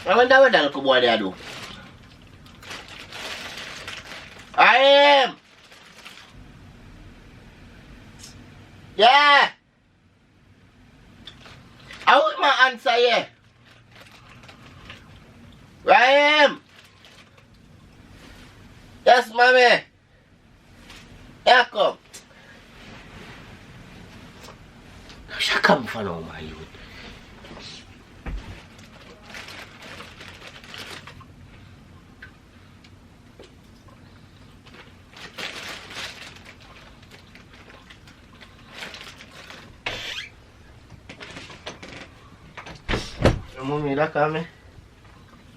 I wonder what that little boy there do. I am. Yeah. I want my answer here. Ryan. Yes, mommy. Here come. She come for now, my youth. Mommy, that come me.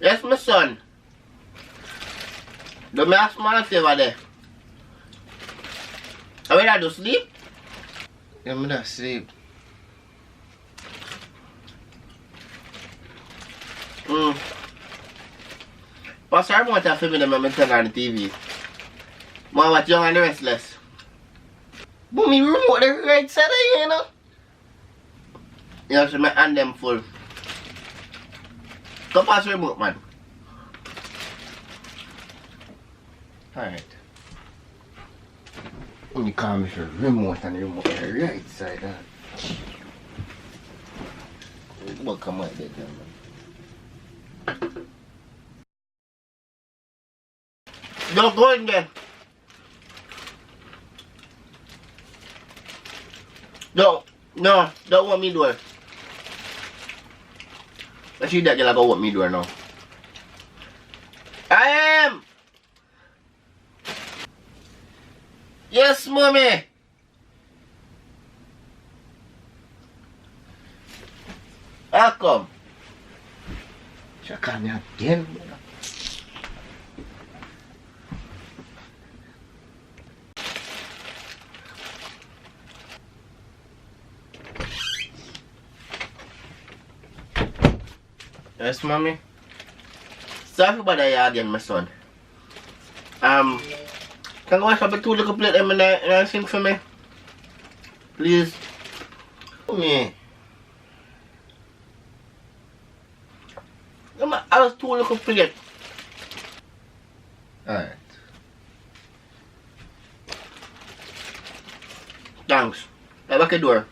Yes, my son. Do me a small favor there. Are we not do sleep? Yeah, I'm not sleep. Pastor, I want to film them and turn on the TV. Mom, watch Young and the Restless. But me remote the right side of you, you know? You know, so my hand them full. Go pass the remote, man. Alright. When you call me for remote and the remote on the right side, huh? What come out there, man? Don't go in there. No, don't want me door. I see that girl go want me door now. I am. Yes, mommy. How come? She can't again. Yes, mommy. Sorry about that again, my son. Can you wash up the two little plate and I sing for me? Please. Me. I was two little plate. Alright. Thanks. I lock the door.